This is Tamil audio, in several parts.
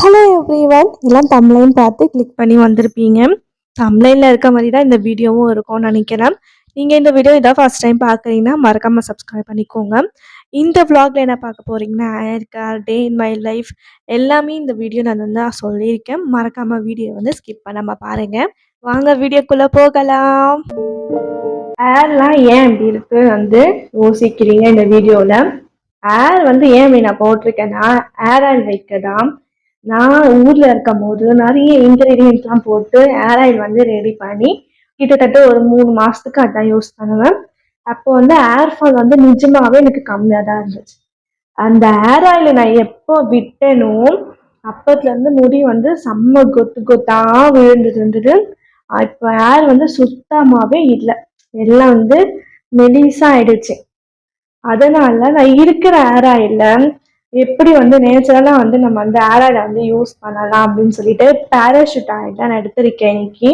ஹலோ எவ்ரிவன், எல்லாம் தம்ப்லைன் பார்த்து கிளிக் பண்ணி வந்திருப்பீங்க. தம்ப்லைனில் இருக்க மாதிரி தான் இந்த வீடியோவும் இருக்கும்னு நினைக்கிறேன். நீங்கள் இந்த வீடியோ இதான் ஃபஸ்ட் டைம் பார்க்குறீங்கன்னா மறக்காமல் சப்ஸ்கிரைப் பண்ணிக்கோங்க. இந்த vlogல என்ன பார்க்க போகிறீங்கன்னா டே இன் மை லைஃப் எல்லாமே இந்த வீடியோ நான் சொல்லியிருக்கேன். மறக்காமல் வீடியோ ஸ்கிப் பண்ணாமல் பாருங்கள். வாங்க வீடியோக்குள்ளே போகலாம். ஏர்லாம் ஏன் இப்படி இருக்கு யோசிக்கிறீங்க இந்த வீடியோவில். ஏர் ஏன் இப்படி நான் போட்டிருக்கேன்னா ஏர் ஆயில் வைக்கதான். நான் ஊர்ல இருக்கும்போது நிறைய இன்கிரீடியன்ட்லாம் போட்டு ஏர் ஆயில் ரெடி பண்ணி கிட்டத்தட்ட ஒரு 3 மாசத்துக்கு அதான் யூஸ் பண்ணுவேன். அப்போ ஏர் ஃபால் நிஜமாவே எனக்கு கம்மியாக தான் இருந்துச்சு. அந்த ஏர் ஆயிலை நான் எப்போ விட்டேனோ அப்பத்துல இருந்து முடி செம்ம கொத்து கொத்தா விழுந்துட்டு இருந்தது. இப்போ ஏர் சுத்தமாவே இல்லை, எல்லாம் மெலிசா ஆயிடுச்சு. அதனால நான் இருக்கிற ஏர் ஆயில்ல எப்படி நேச்சுரலா நம்ம ஏர் ஆயிலை யூஸ் பண்ணலாம் அப்படின்னு சொல்லிட்டு பேராஷூட் ஆயில் தான் நான் எடுத்திருக்கேன் இன்னைக்கு.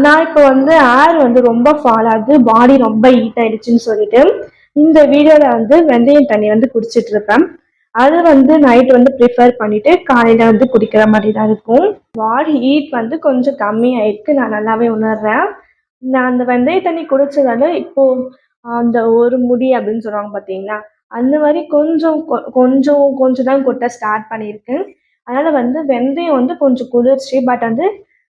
நான் இப்போ ஏர் ரொம்ப ஃபால் ஆகுது, பாடி ரொம்ப ஹீட் ஆயிடுச்சுன்னு சொல்லிட்டு இந்த வீடியோல வெந்தயம் தண்ணி குடிச்சிட்டு இருப்பேன். அது நைட் ப்ரிஃபர் பண்ணிட்டு காலையில குடிக்கிற மாதிரி தான் இருக்கும். பாடி ஹீட் கொஞ்சம் கம்மி ஆயிருக்கு, நான் நல்லாவே உணர்றேன். நான் அந்த வெந்தய தண்ணி குடிச்சதால இப்போ அந்த ஒரு முடி அப்படின்னு சொல்லுவாங்க பார்த்தீங்களா, அந்த மாதிரி கொஞ்சம் கொஞ்சம் தான் கொட்ட ஸ்டார்ட் பண்ணியிருக்கேன். அதனால வெந்தயம் கொஞ்சம் குளிர்ச்சி. பட்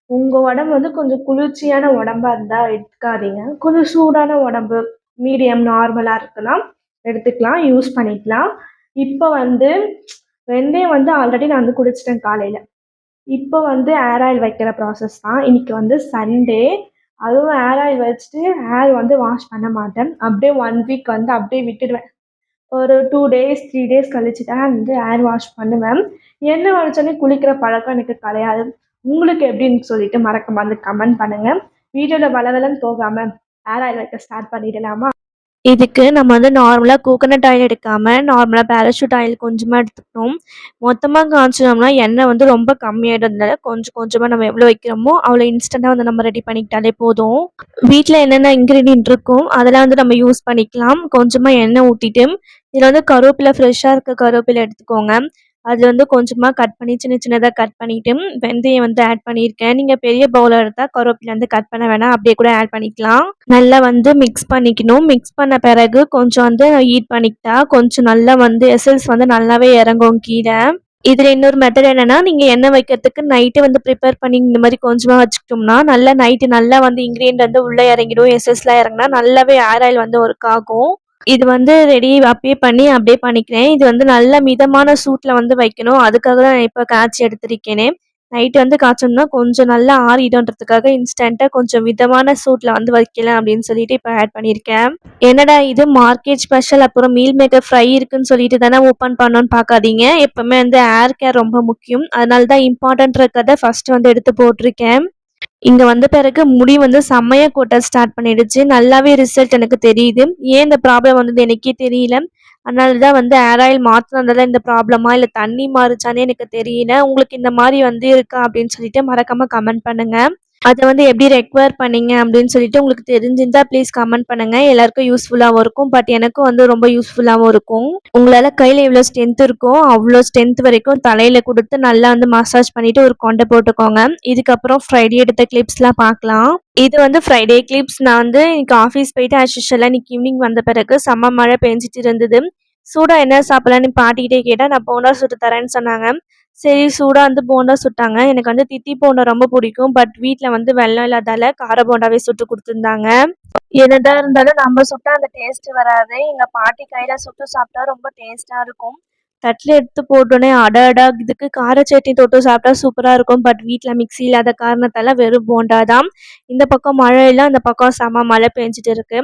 உங்க உடம்பு கொஞ்சம் குளிர்ச்சியான உடம்பா இருந்தா எடுத்துக்காதீங்க. கொஞ்சம் சூடான உடம்பு, மீடியம் நார்மலா இருக்கலாம், எடுத்துக்கலாம், யூஸ் பண்ணிக்கலாம். இப்போ வெந்தயம் ஆல்ரெடி நான் குடிச்சிட்டேன் காலையில. இப்போ ஏர் ஆயில் வைக்கிற ப்ராசஸ் தான். இன்னைக்கு சண்டே, அதுவும் ஏர் ஆயில் வச்சுட்டு ஏர் வாஷ் பண்ண மாட்டேன். அப்படியே 1 வீக் அப்படியே விட்டுடுவேன். ஒரு 2 டேஸ் 3 டேஸ் கழிச்சு தான் ஏர் வாஷ் பண்ணுவேன். எண்ணெய் வலிச்சோடனே குளிக்கிற பழக்கம் எனக்கு கிடையாது. உங்களுக்கு எப்படின்னு சொல்லிட்டு மறக்காம கமெண்ட் பண்ணுங்க. வீடியோவில் வளவலன்னு போகாமல் ஏர் ஆயில் வைக்க ஸ்டார்ட் பண்ணிடலாமா? இதுக்கு நம்ம நார்மலாக கோகோனட் ஆயில் எடுக்காமல் நார்மலாக பேராஷூட் ஆயில் கொஞ்சமாக எடுத்துக்கணும். மொத்தமாக காய்ச்சினோம்னா எண்ணெய் ரொம்ப கம்மியாயிடுறதுனால கொஞ்சம் கொஞ்சமாக நம்ம எவ்வளோ வைக்கிறோமோ அவ்வளோ இன்ஸ்டண்ட்டாக நம்ம ரெடி பண்ணிக்கிட்டாலே போதும். வீட்டில் என்னென்ன இன்க்ரீடியன்ட் இருக்கும் அதெல்லாம் நம்ம யூஸ் பண்ணிக்கலாம். கொஞ்சமாக எண்ணெய் ஊற்றிட்டு இதில் கருவேப்பிலை, ஃப்ரெஷ்ஷாக இருக்க கருவேப்பிலை எடுத்துக்கோங்க. அது கொஞ்சமாக கட் பண்ணி சின்ன சின்னதாக கட் பண்ணிவிட்டு வெந்தயம் ஆட் பண்ணியிருக்கேன். நீங்கள் பெரிய பவுலாக எடுத்தால் கருவேப்பிலை கட் பண்ண வேணாம், அப்படியே கூட ஆட் பண்ணிக்கலாம். நல்லா மிக்ஸ் பண்ணிக்கணும். மிக்ஸ் பண்ண பிறகு கொஞ்சம் ஹீட் பண்ணிக்கிட்டா கொஞ்சம் நல்லா எசல்ஸ் நல்லாவே இறங்கும் கீழே. இதில் இன்னொரு மெத்தட் என்னென்னா, நீங்கள் எண்ணெய் வைக்கிறதுக்கு நைட்டு ப்ரிப்பேர் பண்ணி இந்த மாதிரி கொஞ்சமாக வச்சுக்கிட்டோம்னா நல்லா நைட்டு நல்லா இன்க்ரீடியன்ட் உள்ளே இறங்கிடும். எசல்ஸ்லாம் இறங்கினா நல்லாவே ஏர் ஆயில் ஒர்க் ஆகும். இது ரெடி அப்படியே பண்ணி அப்படியே பண்ணிக்கிறேன். இது நல்ல மிதமான சூட்டில் வைக்கணும். அதுக்காக தான் நான் இப்போ காய்ச்சி எடுத்திருக்கேனே. நைட்டு காய்ச்சோம்னா கொஞ்சம் நல்லா ஆறிடும்ன்றதுக்காக இன்ஸ்டண்ட்டாக கொஞ்சம் மிதமான சூட்டில் வைக்கலாம் அப்படின்னு சொல்லிட்டு இப்போ ஆட் பண்ணியிருக்கேன். என்னடா இது மார்க்கெட் ஸ்பெஷல் அப்புறம் மீல் மேக்கர் ஃப்ரை இருக்குன்னு சொல்லிட்டு தானே ஓப்பன் பண்ணோன்னு பார்க்காதீங்க. எப்போவுமே ஏர் கேர் ரொம்ப முக்கியம். அதனால தான் இம்பார்ட்டன்ட் இருக்கிறத ஃபஸ்ட்டு எடுத்து போட்டிருக்கேன். இங்க வந்த பிறகு முடி செம்மையா கொட்ட ஸ்டார்ட் பண்ணிடுச்சு. நல்லாவே ரிசல்ட் எனக்கு தெரியுது. ஏன் இந்த ப்ராப்ளம் வந்தது எனக்கே தெரியல. அதனால தான் ஏர் ஆயில் மாத்துனதால இந்த ப்ராப்ளமா இல்ல தண்ணி மாறுச்சானே எனக்கு தெரியல. உங்களுக்கு இந்த மாரி இருக்கா அப்படின்னு சொல்லிட்டு மறக்காம கமெண்ட் பண்ணுங்க. அத எப்படி ரெக்வயர் பண்ணீங்க அப்படின்னு சொல்லிட்டு உங்களுக்கு தெரிஞ்சிருந்தா ப்ளீஸ் கமெண்ட் பண்ணுங்க. எல்லாருக்கும் யூஸ்ஃபுல்லாவும் இருக்கும். பட் எனக்கும் ரொம்ப யூஸ்ஃபுல்லாவும் இருக்கும். உங்களால கையில எவ்வளோ ஸ்ட்ரென்த் இருக்கோ அவ்வளோ ஸ்ட்ரென்த் வரைக்கும் தலையில கொடுத்து நல்லா மசாஜ் பண்ணிட்டு ஒரு கொண்டை போட்டுக்கோங்க. இதுக்கப்புறம் ஃப்ரைடே எடுத்த கிளிப்ஸ்லாம் பார்க்கலாம். இது ஃப்ரைடே கிளிப்ஸ். நான் இன்னைக்கு ஆஃபீஸ் போயிட்டு ஆஸ் யூஷுவலா இன்னைக்கு ஈவினிங் வந்த பிறகு செம்ம மழை பெஞ்சிட்டு இருந்தது. சூடா என்ன சாப்பிடலான்னு பாட்டிக்கிட்டே கேட்டேன். நான் போண்டா சுட்டு தரேன்னு சொன்னாங்க. சரி சூடா போண்டா சுட்டாங்க. எனக்கு தித்தி போண்டா ரொம்ப பிடிக்கும். பட் வீட்டில் வெல்லம் இல்லாதால கார போண்டாவே சுட்டு கொடுத்துருந்தாங்க. என்னதான் இருந்தாலும் நம்ம சுட்டா அந்த டேஸ்ட் வராது. எங்க பாட்டி கையில சுட்டு சாப்பிட்டா ரொம்ப டேஸ்டா இருக்கும். தட்டில் எடுத்து போட்டோன்னே அடடா இதுக்கு கார சட்னி தொட்டு சாப்பிட்டா சூப்பராக இருக்கும். பட் வீட்டில் மிக்ஸி இல்லாத காரணத்தால் வெறும் போண்டா தான். இந்த பக்கம் மழை இல்லை, அந்த பக்கம் செம மழை பெஞ்சிட்டு இருக்கு.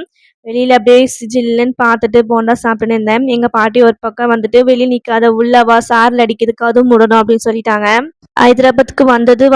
வெளியில் அப்படியே ஜில்லுன்னு பார்த்துட்டு போண்டா சாப்பிட்டுன்னு இருந்தேன். எங்கள் பாட்டி ஒரு பக்கம் வெளியே நிற்காத உள்ளவா சாரில் அடிக்கிறதுக்கு அதுவும் முடணும் அப்படின்னு சொல்லிட்டாங்க. ஹைதராபாத்துக்கு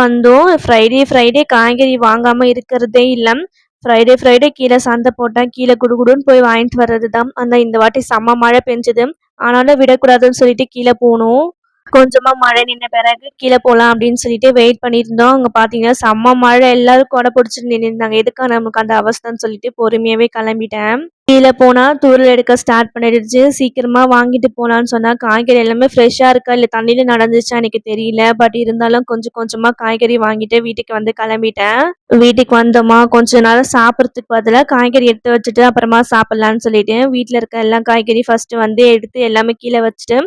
வந்தோம். ஃப்ரைடே காய்கறி வாங்காமல் இருக்கிறதே இல்லை. ஃப்ரைடே கீழே சந்தை போட்டேன். கீழே குடுகுடுன்னு போய் வாங்கிட்டு வர்றது தான். இந்த வாட்டி செம்ம மழை பெஞ்சுது. ஆனாலும் விடக்கூடாதுன்னு சொல்லிட்டு கீழே போனோம். கொஞ்சமா மழை நின்ன பிறகு கீழ போலாம் அப்படின்னு சொல்லிட்டு வெயிட் பண்ணியிருந்தோம். அங்க பார்த்தீங்கன்னா, செம்ம மழை. எல்லாரும் கொடை புடிச்சுட்டு நின்னுருந்தாங்க. எதுக்கா நமக்கு அந்த அவஸ்தைன்னு சொல்லிட்டு பொறுமையாவே கிளம்பிட்டேன். கீழ போனா தூறல் எடுக்க ஸ்டார்ட் பண்ணிடுச்சு. சீக்கிரமா வாங்கிட்டு போலான்னு சொன்னா, காய்கறி எல்லாமே ஃப்ரெஷ்ஷா இருக்கா, இல்ல தண்ணீல நனைஞ்சிச்சா எனக்கு தெரியல. பட் இருந்தாலும் கொஞ்சம் கொஞ்சமா காய்கறி வாங்கிட்டு வீட்டுக்கு வந்து கிளம்பிட்டேன். வீட்டுக்கு வந்தோமா, கொஞ்ச நேரம் சாப்பிடறதுக்கு பதிலா காய்கறி எடுத்து வச்சுட்டு அப்புறமா சாப்பிடலான்னு சொல்லிட்டு, வீட்ல இருக்க எல்லா காய்கறி ஃபர்ஸ்ட்டு வந்து எடுத்து எல்லாமே கீழ வச்சுட்டு,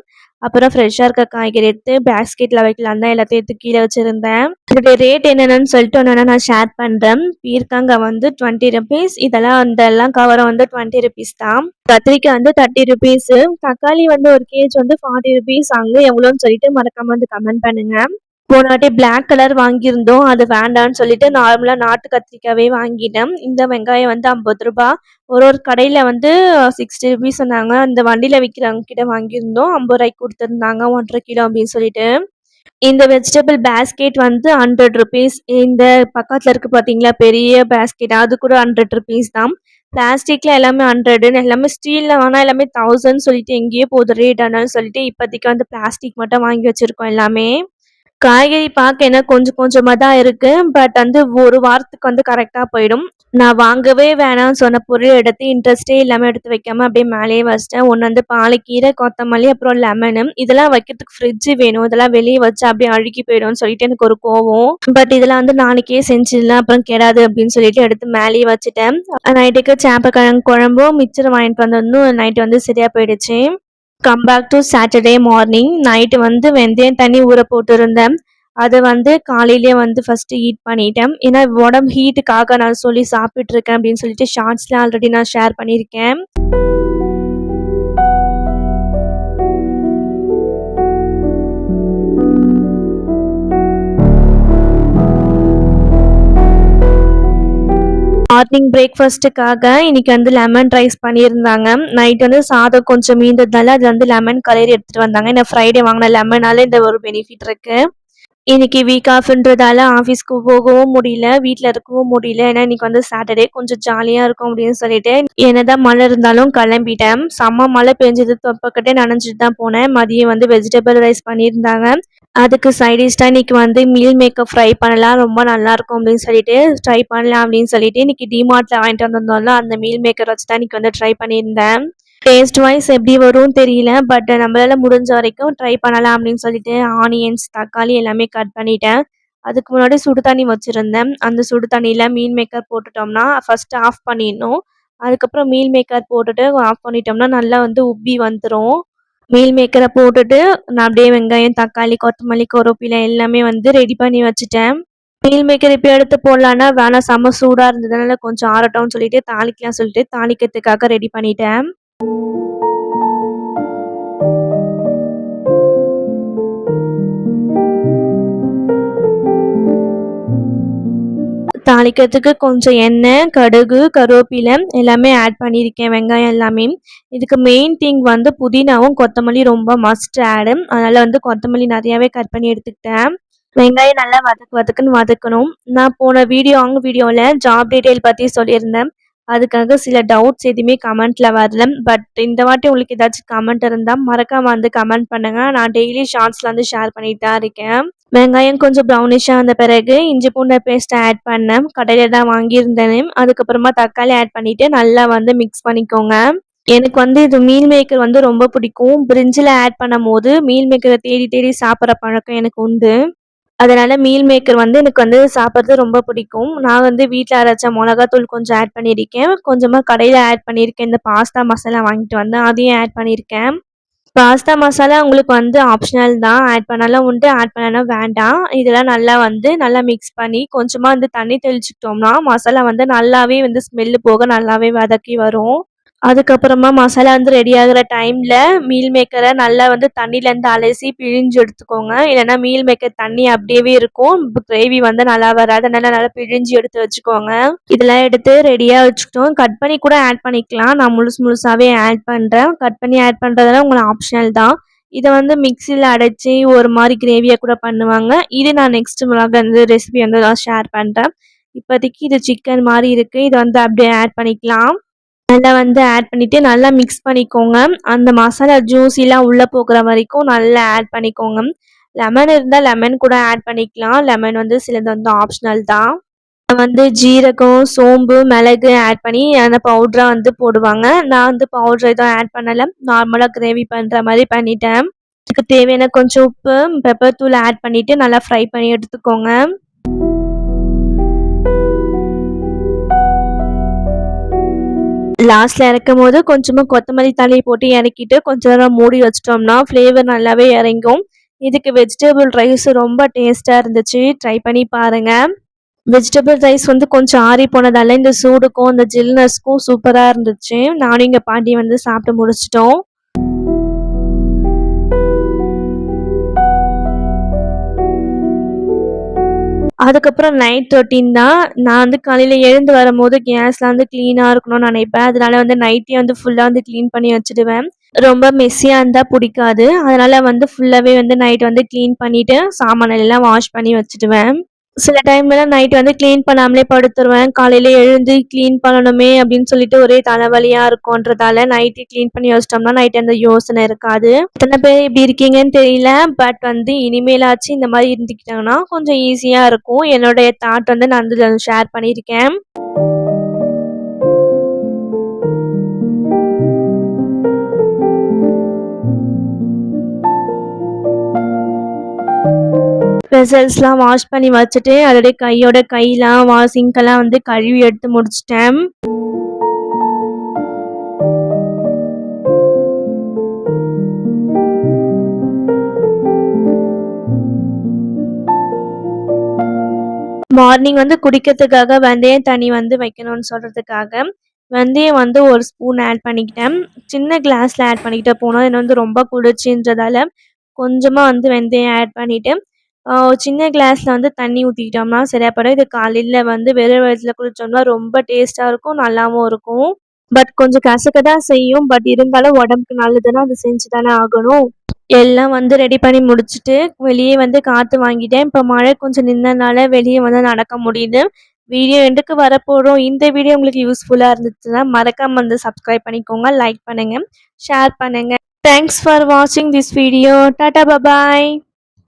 அப்புறம் ஃப்ரெஷ்ஷா இருக்க காய்கறி எடுத்து பேஸ்கெட்ல வைக்கலான்னு தான் எல்லாத்தையும் எடுத்து கீழ வச்சிருந்தேன். இதோட ரேட் என்னென்னு சொல்லிட்டு ஒன்னொன்னா நான் ஷேர் பண்றேன். பீர்க்கங்கா வந்து ₹20. இதெல்லாம் எல்லாம் கவரும் வந்து ₹20 தான். கத்திரிக்காய் வந்து ₹30. தக்காளி வந்து 1 கேஜ் வந்து ₹40. அங்க எவ்வளோன்னு சொல்லிட்டு மறக்காம வந்து கமெண்ட் பண்ணுங்க. போன வாட்டி பிளாக் கலர் வாங்கியிருந்தோம். அது வேண்டான்னு சொல்லிட்டு நார்மலா நாட்டு கத்திரிக்காவே வாங்கிட்டேன். இந்த வெங்காயம் வந்து ₹50. ஒரு ஒரு கடையில வந்து ₹60 சொன்னாங்க. அந்த வண்டியில விக்கிறவங்க கிட்ட வாங்கியிருந்தோம். ₹50 குடுத்துருந்தாங்க 1 1/2 கிலோ அப்படின்னு சொல்லிட்டு. இந்த வெஜிடபிள் பேஸ்கெட் வந்து ₹100. இந்த பக்கத்துல இருக்கு பார்த்தீங்களா, பெரிய பேஸ்கெட் அது கூட ₹100 தான். பிளாஸ்டிக்ல எல்லாமே 100ன்னு எல்லாமே ஸ்டீல்ல வாங்குனா எல்லாமே 1000 சொல்லிட்டு எங்கேயோ போகுது ரேட். அதனால சொல்லிட்டு இப்போதைக்கு வந்து பிளாஸ்டிக் மட்டும் வாங்கி வச்சிருக்கோம் எல்லாமே. காய்கறி பார்க்க என்ன கொஞ்சம் கொஞ்சமா தான் இருக்கு. பட் வந்து 1 வாரத்துக்கு வந்து கரெக்ட்டா போயிடும். நான் வாங்கவே வேணான்னு சொன்ன பொருள் எடுத்து இன்ட்ரெஸ்ட்டே இல்லாம எடுத்து வைக்காம அப்படியே மேலேயே வச்சுட்டேன். ஒண்ணு வந்து பாலக்கீரை, கொத்தமல்லி, அப்புறம் லெமனு. இதெல்லாம் வைக்கிறதுக்கு ஃப்ரிட்ஜ் வேணும். இதெல்லாம் வெளிய வச்சா அப்படியே அழுகி போயிடும்னு சொல்லிட்டு எனக்கு ஒரு கோவம். பட் இதெல்லாம் வந்து நாளைக்கே செஞ்சிடலாம். அப்புறம் கெடாது அப்படின்னு சொல்லிட்டு எடுத்து மேலேயே வச்சுட்டேன். நைட்டுக்கு சேப்பக்கிழங்கு குழம்பும் மிக்சர் வாங்கிட்டு வந்திருந்தோம். நைட் வந்து சரியா போயிடுச்சு. Come back to Saturday morning. Night வந்து வெந்தயம் தண்ணி ஊற போட்டிருந்தேன். அத வந்து காலையிலேயே வந்து ஃபர்ஸ்ட்டு ஹீட் பண்ணிட்டேன். ஏன்னா உடம்பு ஹீட்டுக்காக நான் சொல்லி சாப்பிட்டுருக்கேன் அப்படின்னு சொல்லிட்டு ஷார்ட்ஸ்ல ஆல்ரெடி நான் ஷேர் பண்ணியிருக்கேன். மார்னிங் பிரேக்ஃபாஸ்ட்டுக்காக இன்னைக்கு வந்து லெமன் ரைஸ் பண்ணியிருந்தாங்க. நைட் வந்து சாதம் கொஞ்சம் மீந்ததுனால அது வந்து லெமன் கலரி எடுத்துட்டு வந்தாங்க. ஏன்னா ஃப்ரைடே வாங்குன லெமனால இந்த ஒரு பெனிஃபிட் இருக்கு. இன்னைக்கு வீக் ஆஃப்ன்றதால ஆஃபீஸ்க்கு போகவும் முடியல, வீட்ல இருக்கவும் முடியல. ஏன்னா இன்னைக்கு வந்து சாட்டர்டே கொஞ்சம் ஜாலியா இருக்கும் அப்படின்னு சொல்லிட்டு, என்னதான் மழை இருந்தாலும் கிளம்பிட்டேன். செம்ம மழை பெஞ்சது, தொப்பக்கிட்டே நனைஞ்சிட்டு தான் போனேன். மதியம் வந்து வெஜிடபிள் ரைஸ் பண்ணியிருந்தாங்க. அதுக்கு சைட் டிஷ்ஷா இன்னைக்கு வந்து மீல் மேக்கர் ஃப்ரை பண்ணலாம். ரொம்ப நல்லாயிருக்கும் அப்படின்னு சொல்லிட்டு ட்ரை பண்ணலாம் அப்படின்னு சொல்லிட்டு இன்னைக்கு டிமார்ட்ல வாங்கிட்டு வந்திருந்தோம்ல, அந்த மீல் மேக்கர் வச்சு தான் இன்னைக்கு வந்து ட்ரை பண்ணியிருந்தேன். டேஸ்ட் வைஸ் எப்படி வரும்னு தெரியல. பட் நம்மளால முடிஞ்ச வரைக்கும் ட்ரை பண்ணலாம் அப்படின்னு சொல்லிட்டு ஆனியன்ஸ், தக்காளி எல்லாமே கட் பண்ணிட்டேன். அதுக்கு முன்னாடி சுடு தண்ணி வச்சிருந்தேன். அந்த சுடு தண்ணியில மீல் மேக்கர் போட்டுட்டோம்னா ஃபர்ஸ்ட்டு ஆஃப் பண்ணிடணும். அதுக்கப்புறம் மீல் மேக்கர் போட்டுட்டு ஆஃப் பண்ணிட்டோம்னா நல்லா வந்து உப்பி வந்துரும். மீல் மேக்கர போட்டுட்டு நான் அப்படியே வெங்காயம், தக்காளி, கொத்தமல்லி, கருவேப்பிலை எல்லாமே வந்து ரெடி பண்ணி வச்சுட்டேன். மீல் மேக்கர் இப்ப எடுத்து போடலான்னா வேணாம், செம்ம சூடா இருந்ததுனால கொஞ்சம் ஆறட்டும்னு சொல்லிட்டு தாளிக்கலாம் சொல்லிட்டு தாளிக்கிறதுக்காக ரெடி பண்ணிட்டேன். தாளிக்கிறதுக்கு கொஞ்சம் எண்ணெய், கடுகு, கருவேப்பிலை எல்லாமே ஆட் பண்ணியிருக்கேன். வெங்காயம் எல்லாமே. இதுக்கு மெயின் திங் வந்து புதினாவும், கொத்தமல்லி ரொம்ப மஸ்ட் ஆடு. அதனால வந்து கொத்தமல்லி நிறையாவே கட் பண்ணி எடுத்துக்கிட்டேன். வெங்காயம் நல்லா வதக்குன்னு வதக்கணும். நான் போன வீடியோவில் ஜாப் டீட்டெயில் பற்றி சொல்லியிருந்தேன். அதுக்காக சில டவுட்ஸ் எதுவுமே கமெண்ட்ல வரல. பட் இந்த வாட்டி உங்களுக்கு ஏதாச்சும் கமெண்ட் இருந்தால் மறக்காம வந்து கமெண்ட் பண்ணுங்க. நான் டெய்லி ஷார்ட்ஸ்ல வந்து ஷேர் பண்ணிட்டு தான் இருக்கேன். வெங்காயம் கொஞ்சம் ப்ரௌனிஷா வந்த பிறகு இஞ்சி பூண்டு பேஸ்ட் ஆட் பண்ணேன். கடையில தான் வாங்கியிருந்தேன். அதுக்கப்புறமா தக்காளி ஆட் பண்ணிட்டு நல்லா வந்து மிக்ஸ் பண்ணிக்கோங்க. எனக்கு வந்து இது மீல் மேக்கர் வந்து ரொம்ப பிடிக்கும். பிரிஞ்சில ஆட் பண்ணும்போது மீல் மேக்கரை தேடி தேடி சாப்பிட்ற பழக்கம் எனக்கு உண்டு. அதனால மீல் மேக்கர் வந்து எனக்கு வந்து சாப்பிட்றது ரொம்ப பிடிக்கும். நான் வந்து வீட்ல அரைச்ச மிளகாத்தூள் கொஞ்சம் ஆட் பண்ணியிருக்கேன். கொஞ்சமா கடையில ஆட் பண்ணியிருக்கேன். இந்த பாஸ்தா மசாலா வாங்கிட்டு வந்தேன். அதையும் ஆட் பண்ணியிருக்கேன். பாஸ்தா மசாலா உங்களுக்கு வந்து ஆப்ஷனல் தான். ஆட் பண்ணாலும் உண்டு, ஆட் பண்ணலனா வேண்டாம். இதெல்லாம் நல்லா வந்து நல்லா மிக்ஸ் பண்ணி கொஞ்சமா வந்து தண்ணி தெளிச்சுக்கிட்டோம்னா, மசாலா வந்து நல்லாவே வந்து ஸ்மெல்லு போக நல்லாவே வதக்கி வரும். அதுக்கப்புறமா மசாலா வந்து ரெடி ஆகுற டைம்ல மீல் மேக்கரை நல்லா வந்து தண்ணியிலேருந்து அலசி பிழிஞ்சு எடுத்துக்கோங்க. இல்லைன்னா மீல் மேக்கர் தண்ணி அப்படியே இருக்கும். கிரேவி வந்து நல்லா வராது. அதனால நல்லா பிழிஞ்சு எடுத்து வச்சுக்கோங்க. இதெல்லாம் எடுத்து ரெடியாக வச்சுக்கிட்டோம். கட் பண்ணி கூட ஆட் பண்ணிக்கலாம். நான் முழுசாவே ஆட் பண்ணுறேன். கட் பண்ணி ஆட் பண்ணுறதெல்லாம் உங்களுக்கு ஆப்ஷனல் தான். இதை வந்து மிக்சியில் அடைச்சி ஒரு மாதிரி கிரேவியாக கூட பண்ணுவாங்க. இது நான் நெக்ஸ்ட் vlog வந்து ரெசிபி வந்து நான் ஷேர் பண்ணுறேன். இப்போதைக்கு இது சிக்கன் மாதிரி இருக்குது. இதை வந்து அப்படியே ஆட் பண்ணிக்கலாம். நல்லா வந்து ஆட் பண்ணிட்டு நல்லா மிக்ஸ் பண்ணிக்கோங்க. அந்த மசாலா ஜூஸிலாம் உள்ள போகுற வரைக்கும் நல்லா ஆட் பண்ணிக்கோங்க. லெமன் இருந்தா லெமன் கூட ஆட் பண்ணிக்கலாம். லெமன் வந்து சிலது வந்து ஆப்ஷனல் தான். வந்து ஜீரகம், சோம்பு, மிளகு ஆட் பண்ணி அந்த பவுடரா வந்து போடுவாங்க. நான் வந்து பவுடர் எதுவும் ஆட் பண்ணல. நார்மலா கிரேவி பண்ற மாரி பண்ணிட்டேன். இதுக்கு தேவையான கொஞ்சம் உப்பு, பெப்பர் தூள் ஆட் பண்ணிட்டு நல்லா ஃப்ரை பண்ணி எடுத்துக்கோங்க. லாஸ்ட்ல இறக்கும்போது கொஞ்சமா கொத்தமல்லி தழை போட்டு இறக்கிட்டு கொஞ்ச நேரம் மூடி வச்சுட்டோம்னா ஃப்ளேவர் நல்லாவே இறங்கும். இதுக்கு வெஜிடபிள் ரைஸ் ரொம்ப டேஸ்ட்டா இருந்துச்சு. ட்ரை பண்ணி பாருங்க. வெஜிடபிள் ரைஸ் வந்து கொஞ்சம் ஆறி போனதால இந்த சூடுக்கும், இந்த ஜில்னஸ்க்கும் சூப்பரா இருந்துச்சு. நானும் எங்க பாட்டியும் வந்து சாப்பிட்டு முடிச்சுட்டோம். அதுக்கப்புறம் நைட் ரொட்டீன் தான். நான் வந்து காலையில எழுந்து வரும்போது கேஸ்லாம் வந்து கிளீனா இருக்கணும்னு நினைப்பேன். அதனால வந்து நைட்டே வந்து ஃபுல்லா வந்து கிளீன் பண்ணி வச்சுடுவேன். ரொம்ப மெஸ்ஸியா இருந்தா புடிக்காது. அதனால வந்து ஃபுல்லாவே வந்து நைட் வந்து கிளீன் பண்ணிட்டு, சாமான் எல்லாம் வாஷ் பண்ணி வச்சுடுவேன். சில டைம்லலாம் நைட் வந்து கிளீன் பண்ணாமலே படுத்துருவேன். காலையில எழுந்து கிளீன் பண்ணணுமே அப்படின்னு சொல்லிட்டு ஒரே தலைவலியா இருக்குன்றதால நைட்டே கிளீன் பண்ணி வச்சுட்டோம்னா, நைட் அந்த யோசனை இருக்காது. எத்தன பேர் இப்படி இருக்கீங்கன்னு தெரியல. பட் வந்து இனிமேலாச்சு இந்த மாரி இருந்துக்கிட்டாங்கன்னா, கொஞ்சம் ஈஸியா இருக்கும். என்னுடைய தாட் வந்து நான் இதுல ஷேர் பண்ணியிருக்கேன். வெசல்ஸ்லாம் வாஷ் பண்ணி வச்சுட்டு, அதோடைய கையெல்லாம் சிங்க்கெல்லாம் வந்து கழுவி எடுத்து முடிச்சுட்டேன். மார்னிங் வந்து குடிக்கிறதுக்காக வெந்தயம் தண்ணி வந்து வைக்கணும்னு சொல்றதுக்காக, வெந்தயம் வந்து 1 ஸ்பூன் ஆட் பண்ணிக்கிட்டேன். சின்ன கிளாஸ்ல ஆட் பண்ணிக்கிட்டே போனோம். இது வந்து ரொம்ப குளிர்ச்சின்றதால, கொஞ்சமா வந்து வெந்தயம் ஆட் பண்ணிட்டு, சின்ன கிளாஸ்ல வந்து தண்ணி ஊத்திக்கிட்டோம்னா சரியா போயிடும். இது காலையில வந்து வெறும் வயித்துல குடிச்சோம்னா ரொம்ப டேஸ்ட்டா இருக்கும், நல்லாவும் இருக்கும். பட் கொஞ்சம் கசக்க தான் செய்யும். பட் இருந்தாலும் உடம்புக்கு நல்லதுன்னா, அது செஞ்சு தானே ஆகணும். எல்லாம் வந்து ரெடி பண்ணி முடிச்சுட்டு, வெளியே வந்து காத்து வாங்கிட்டேன். இப்ப மழை கொஞ்சம் நின்னனால வெளிய வந்து நடக்க முடியுது. வீடியோ எண்டுக்கு வரப்போறோம். இந்த வீடியோ உங்களுக்கு யூஸ்ஃபுல்லா இருந்துச்சுன்னா, மறக்காம வந்து சப்ஸ்கிரைப் பண்ணிக்கோங்க, லைக் பண்ணுங்க, ஷேர் பண்ணுங்க. தேங்க்ஸ் ஃபார் வாட்சிங் திஸ் வீடியோ. டாடா, பபாய்.